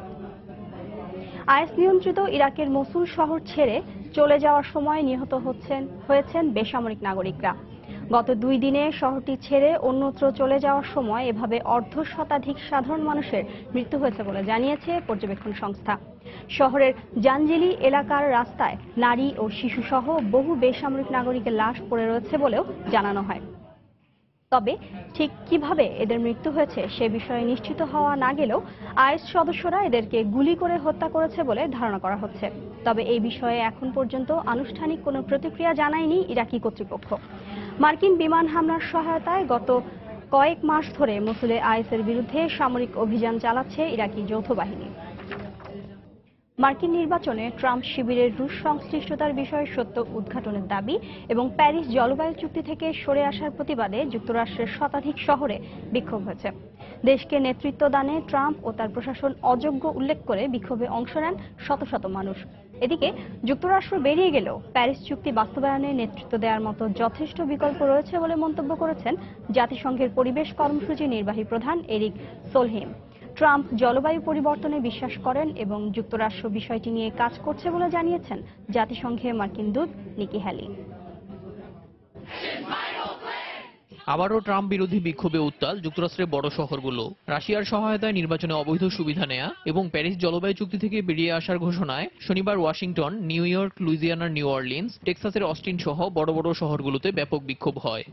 আইএস নিয়ন্ত্রিত ইরাকের মসুল শহর ছেড়ে চলে যাওয়ার সময় নিহত হয়েছেন বেসামরিক নাগরিকরা। গত 2 দিনে শহরটি ছেড়ে অন্যত্র চলে যাওয়ার সময় এভাবে অর্ধশতাধিক সাধারণ মানুষের মৃত্যু হয়েছে বলে জানিয়েছে পর্যবেক্ষণ সংস্থা। শহরের জাঞ্জিলি এলাকার রাস্তায় নারী ও শিশু সহ বহু বেসামরিক নাগরিকের লাশ পড়ে রয়েছে বলেও জানানো হয়। তবে ঠিক কিভাবে এদের মৃত্যু হয়েছে সে বিষয়ে নিশ্চিত হওয়া না গেলেও আইএস সদস্যরা এদেরকে গুলি করে হত্যা করেছে বলে ধারণা করা হচ্ছে। তবে এই বিষয়ে এখন পর্যন্ত আনুষ্ঠানিক কোনো প্রতিক্রিয়া জানায়নি ইরাকি কর্তৃপক্ষ। মার্কিন বিমান হামলার সহায়তায় গত কয়েক মাস ধরে মসুলে আইএসের বিরুদ্ধে সামরিক অভিযান চালাচ্ছে ইরাকি যৌথ বাহিনী। মার্কিন নির্বাচনে ট্রাম্প শিবিরের রুশ সংশ্লিষ্টতার বিষয়ে সত্য উদ্ঘাটনের দাবি এবং প্যারিস জলবায়ু চুক্তি থেকে সরে আসার প্রতিবাদে যুক্তরাষ্ট্রের শতাধিক শহরে বিক্ষোভ হয়েছে। দেশকে নেতৃত্ব দানে ট্রাম্প ও তার প্রশাসন অযোগ্য উল্লেখ করে বিক্ষোভে অংশ নেন শত শত মানুষ। এদিকে যুক্তরাষ্ট্র বেরিয়ে গেলেও প্যারিস চুক্তি বাস্তবায়নে নেতৃত্ব দেওয়ার মতো যথেষ্ট বিকল্প রয়েছে বলে মন্তব্য করেছেন জাতিসংঘের পরিবেশ কর্মসূচির নির্বাহী প্রধান এরিক সোলহেইম। ট্রাম্প জলবায়ু পরিবর্তনে বিশ্বাস করেন এবং যুক্তরাষ্ট্র বিষয়টি নিয়ে কাজ করছে বলে জানিয়েছেন জাতিসংঘের মার্কিন দূত নিকি হ্যালি। আবারও ট্রাম্প বিরোধী বিক্ষোভে উত্তাল যুক্তরাষ্ট্রের বড় শহরগুলো। রাশিয়ার সহায়তায় নির্বাচনে অবৈধ সুবিধা নেয়া এবং প্যারিস জলবায়ু চুক্তি থেকে বেরিয়ে আসার ঘোষণায় শনিবার ওয়াশিংটন, নিউ ইয়র্ক, লুইজিয়ানার নিউ অরলিন্স, টেক্সাসের অস্টিন সহ বড় বড় শহরগুলোতে ব্যাপক বিক্ষোভ হয়।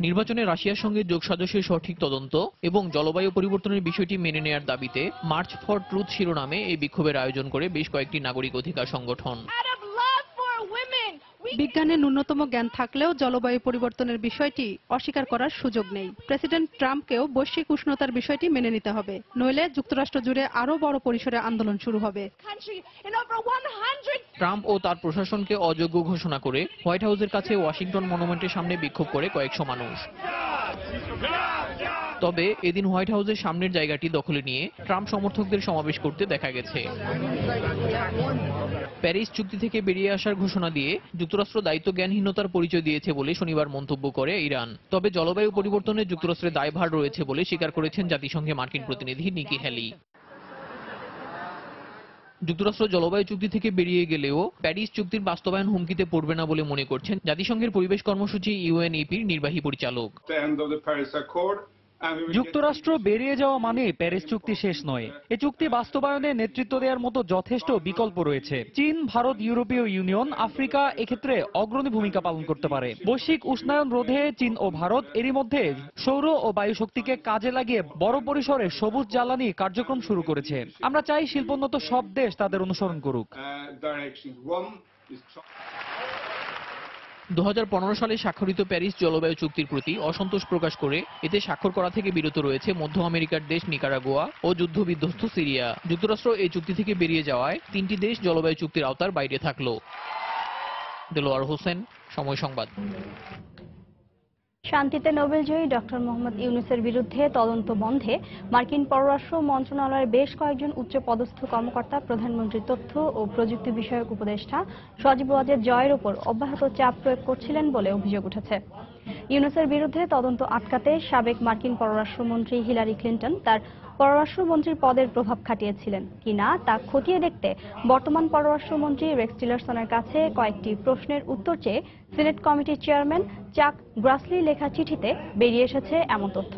নির্বাচনে রাশিয়ার সঙ্গে যোগসাজশের সঠিক তদন্ত এবং জলবায়ু পরিবর্তনের বিষয়টি মেনে নেয়ার দাবিতে মার্চ ফর ট্রুথ শিরোনামে এই বিক্ষোভের আয়োজন করে বেশ কয়েকটি নাগরিক অধিকার সংগঠন। বিজ্ঞানের ন্যূনতম জ্ঞান থাকলেও জলবায়ু পরিবর্তনের বিষয়টি অস্বীকার করার সুযোগ নেই। প্রেসিডেন্ট ট্রাম্পকেও বৈশ্বিক উষ্ণতার বিষয়টি মেনে নিতে হবে, নইলে যুক্তরাষ্ট্র জুড়ে আরো বড় পরিসরে আন্দোলন শুরু হবে। ট্রাম্প ও তার প্রশাসনকে অযোগ্য ঘোষণা করে হোয়াইট হাউসের কাছে ওয়াশিংটন মনুমেন্টের সামনে বিক্ষোভ করে কয়েকশো মানুষ। তবে এদিন হোয়াইট হাউসের সামনের জায়গাটি দখলে নিয়ে ট্রাম্প সমর্থকদের সমাবেশ করতে দেখা গেছে। প্যারিস চুক্তি থেকে বেরিয়ে আসার ঘোষণা দিয়ে যুক্তরাষ্ট্র দায়িত্ব জ্ঞানহীনতার পরিচয় দিয়েছে বলে শনিবার মন্তব্য করে ইরান। তবে জলবায়ু পরিবর্তনে যুক্তরাষ্ট্রের দায়ভার রয়েছে বলে স্বীকার করেছেন জাতিসংঘে মার্কিন প্রতিনিধি নিকি হ্যালি। যুক্তরাষ্ট্র জলবায়ু চুক্তি থেকে বেরিয়ে গেলেও প্যারিস চুক্তির বাস্তবায়ন হুমকিতে পড়বে না বলে মনে করছেন জাতিসংঘের পরিবেশ কর্মসূচি UNEP-র নির্বাহী পরিচালক। যুক্তরাষ্ট্র বেরিয়ে যাওয়া মানে প্যারিস চুক্তি শেষ নয়। এ চুক্তি বাস্তবায়নে নেতৃত্ব দেওয়ার মতো যথেষ্ট বিকল্প রয়েছে। চীন, ভারত, ইউরোপীয় ইউনিয়ন, আফ্রিকা এক্ষেত্রে অগ্রণী ভূমিকা পালন করতে পারে। বৈশ্বিক উষ্ণায়ন রোধে চীন ও ভারত এরই মধ্যে সৌর ও বায়ু শক্তিকে কাজে লাগিয়ে বড় পরিসরে সবুজ জ্বালানি কার্যক্রম শুরু করেছে। আমরা চাই শিল্পোন্নত সব দেশ তাদের অনুসরণ করুক। 2015 সালে স্বাক্ষরিত প্যারিস জলবায়ু চুক্তির প্রতি অসন্তোষ প্রকাশ করে এতে স্বাক্ষর করা থেকে বিরত রয়েছে মধ্য আমেরিকার দেশ নিকারাগুয়া ও যুদ্ধবিধ্বস্ত সিরিয়া। যুক্তরাষ্ট্র এই চুক্তি থেকে বেরিয়ে যাওয়ায় 3টি দেশ জলবায়ু চুক্তির আওতার বাইরে থাকলো। দেলোয়ার হোসেন, সময় সংবাদ। শান্তিতে নোবেলজয়ী ডক্টর মোহাম্মদ ইউনূসের বিরুদ্ধে তদন্ত বন্ধে মার্কিন পররাষ্ট্র মন্ত্রণালয়ের বেশ কয়েকজন উচ্চপদস্থ কর্মকর্তা প্রধানমন্ত্রীর তথ্য ও প্রযুক্তি বিষয়ক উপদেষ্টা সজীব ওয়াজেদ জয়ের উপর অব্যাহত চাপ প্রয়োগ করছিলেন বলে অভিযোগ উঠেছে। ইউনূসের বিরুদ্ধে তদন্ত আটকাতে সাবেক মার্কিন পররাষ্ট্রমন্ত্রী হিলারি ক্লিন্টন তার পররাষ্ট্রমন্ত্রীর পদের প্রভাব খাটিয়েছিলেন কিনা তা খতিয়ে দেখতে বর্তমান পররাষ্ট্রমন্ত্রী রেক্স টিলারসনের কাছে কয়েকটি প্রশ্নের উত্তর চেয়ে সিনেট কমিটির চেয়ারম্যান চাক গ্রাসলি লেখা চিঠিতে বেরিয়ে এসেছে এমন তথ্য।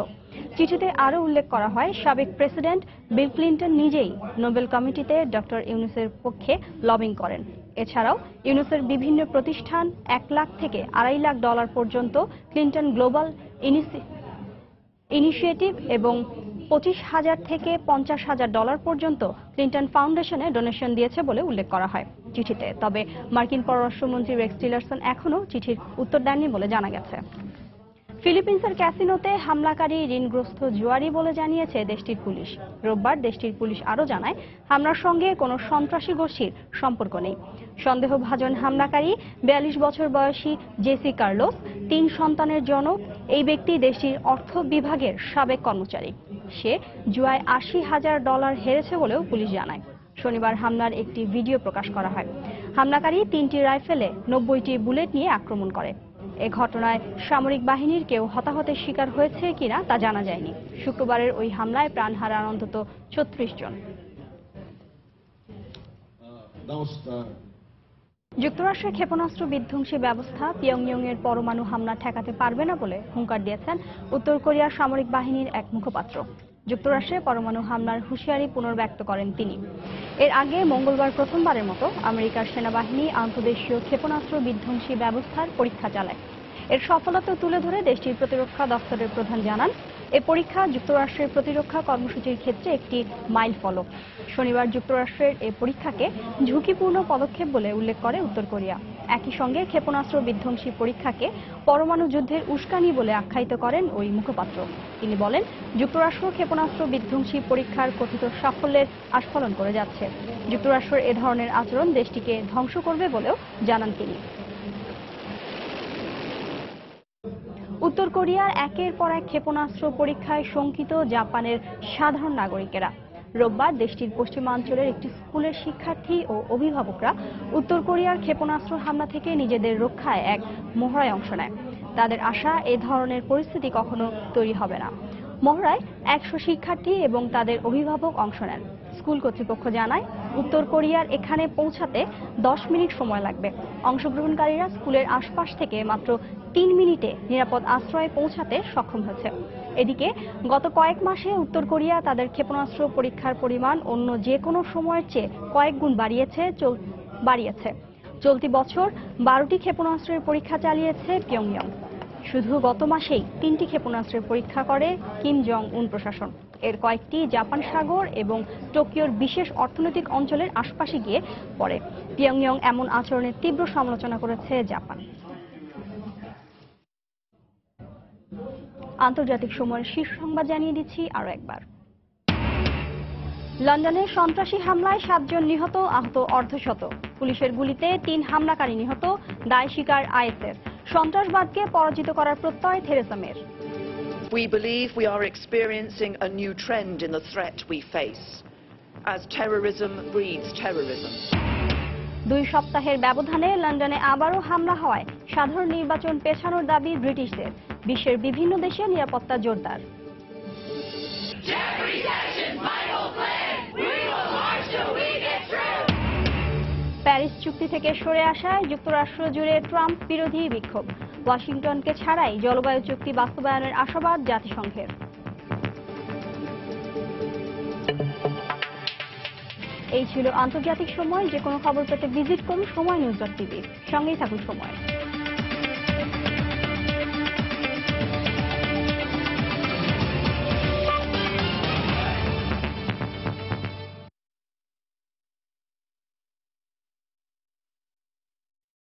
চিঠিতে আরও উল্লেখ করা হয়, সাবেক প্রেসিডেন্ট বিল ক্লিন্টন নিজেই নোবেল কমিটিতে ডক্টর ইউনূসের পক্ষে লবিং করেন। এছাড়াও ইউনূসের বিভিন্ন প্রতিষ্ঠান $1 লাখ থেকে $2.5 লাখ পর্যন্ত ক্লিন্টন গ্লোবাল ইনিশিয়েটিভ এবং $25,000 থেকে $50,000 পর্যন্ত ক্লিন্টন ফাউন্ডেশনে ডোনেশন দিয়েছে বলে উল্লেখ করা হয় চিঠিতে। তবে মার্কিন পররাষ্ট্রমন্ত্রী রেক্স টিলারসন এখনও চিঠির উত্তর দেননি বলে জানা গেছে। ফিলিপিন্সের ক্যাসিনোতে হামলাকারী ঋণগ্রস্ত জুয়ারি বলে জানিয়েছে দেশটির পুলিশ। রোববার দেশটির পুলিশ আরও জানায়, হামলার সঙ্গে কোনো সন্ত্রাসী গোষ্ঠীর সম্পর্ক নেই। সন্দেহভাজন হামলাকারী 42 বছর বয়সী জেসি কার্লোস, 3 সন্তানের জনক। এই ব্যক্তি দেশটির অর্থ বিভাগের সাবেক কর্মচারী। সে জুয়ায় $80,000 হেরেছে বলেও পুলিশ জানায়। শনিবার হামলার একটি ভিডিও প্রকাশ করা হয়। হামলাকারী 3টি রাইফেলে 90টি বুলেট নিয়ে আক্রমণ করে। এ ঘটনায় সামরিক বাহিনীর কেউ হতাহতের শিকার হয়েছে কিনা তা জানা যায়নি। শুক্রবারের ওই হামলায় প্রাণ হারান অন্তত 36 জন। যুক্তরাষ্ট্রের ক্ষেপণাস্ত্র বিধ্বংসী ব্যবস্থা পিয়ংইয়ংয়ের পরমাণু হামলা ঠেকাতে পারবে না বলে হুঙ্কার দিয়েছেন উত্তর কোরিয়ার সামরিক বাহিনীর এক মুখপাত্র। যুক্তরাষ্ট্রে পরমাণু হামলার হুঁশিয়ারি পুনর্ব্যক্ত করেন তিনি। এর আগে মঙ্গলবার প্রথমবারের মতো আমেরিকার সেনাবাহিনী আন্তর্দেশীয় ক্ষেপণাস্ত্র বিধ্বংসী ব্যবস্থার পরীক্ষা চালায়। এর সফলতা তুলে ধরে দেশটির প্রতিরক্ষা দপ্তরের প্রধান জানান, এ পরীক্ষা যুক্তরাষ্ট্রের প্রতিরক্ষা কর্মসূচির ক্ষেত্রে একটি মাইলফলক। শনিবার যুক্তরাষ্ট্রের এ পরীক্ষাকে ঝুঁকিপূর্ণ পদক্ষেপ বলে উল্লেখ করে উত্তর কোরিয়া। একই সঙ্গে ক্ষেপণাস্ত্র বিধ্বংসী পরীক্ষাকে পরমাণু যুদ্ধের উস্কানি বলে আখ্যায়িত করেন ওই মুখপাত্র। তিনি বলেন, যুক্তরাষ্ট্র ক্ষেপণাস্ত্র বিধ্বংসী পরীক্ষার কথিত সাফল্যের আস্ফলন করে যাচ্ছে। যুক্তরাষ্ট্রের এ ধরনের আচরণ দেশটিকে ধ্বংস করবে বলেও জানান তিনি। উত্তর কোরিয়ার একের পর এক ক্ষেপণাস্ত্র পরীক্ষায় শঙ্কিত জাপানের সাধারণ নাগরিকেরা। রোববার দেশটির পশ্চিমাঞ্চলের একটি স্কুলের শিক্ষার্থী ও অভিভাবকরা উত্তর কোরিয়ার ক্ষেপণাস্ত্র হামলা থেকে নিজেদের রক্ষায় এক মহড়ায় অংশ নেয়। তাদের আশা, এ ধরনের পরিস্থিতি কখনো তৈরি হবে না। মহড়ায় 100 শিক্ষার্থী এবং তাদের অভিভাবক অংশ নেন। স্কুল কর্তৃপক্ষ জানায়, উত্তর কোরিয়ার এখানে পৌঁছাতে 10 মিনিট সময় লাগবে। অংশগ্রহণকারীরা স্কুলের আশপাশ থেকে মাত্র 3 মিনিটে নিরাপদ আশ্রয়ে পৌঁছাতে সক্ষম হয়েছে। এদিকে গত কয়েক মাসে উত্তর কোরিয়া তাদের ক্ষেপণাস্ত্র পরীক্ষার পরিমাণ অন্য যে কোনো সময়ের চেয়ে কয়েক গুণ বাড়িয়েছে। চলতি বছর 12টি ক্ষেপণাস্ত্রের পরীক্ষা চালিয়েছে পিয়ংইয়ং। শুধু গত মাসেই 3টি ক্ষেপণাস্ত্রের পরীক্ষা করে কিম জং উন প্রশাসন। এর কয়েকটি জাপান সাগর এবং টোকিওর বিশেষ অর্থনৈতিক অঞ্চলের আশপাশে গিয়ে পড়ে। পিয়ংইয়ং এমন আচরণের তীব্র সমালোচনা করেছে জাপান। আন্তর্জাতিক সময়ের শীর্ষ সংবাদ জানিয়ে দিচ্ছি আরও একবার। লন্ডনে সন্ত্রাসী হামলায় 7 জন নিহত, আহত অর্ধশত। পুলিশের গুলিতে 3 হামলাকারী নিহত, দায় স্বীকার আইএসের। সন্ত্রাসবাদকে পরাজিত করার প্রত্যয় থেরেসা মের। We believe we are experiencing a new trend in the threat we face, as terrorism breeds terrorism. 2 সপ্তাহের ব্যবধানে লন্ডনে আবারও হামলা হওয়ায় সাধারণ নির্বাচন পেছানোর দাবি ব্রিটিশদের। বিশ্বের বিভিন্ন দেশে নিরাপত্তা জোরদার। প্যারিস চুক্তি থেকে সরে আসায় যুক্তরাষ্ট্র জুড়ে ট্রাম্প বিরোধী বিক্ষোভ। ওয়াশিংটনকে ছাড়াই জলবায়ু চুক্তি বাস্তবায়নের আশাবাদ জাতিসংঘের। এই ছিল আন্তর্জাতিক সময়। যে কোনো খবর পেতে ভিজিট করুন সময় নিউজ.tv। সঙ্গেই থাকুন সময়।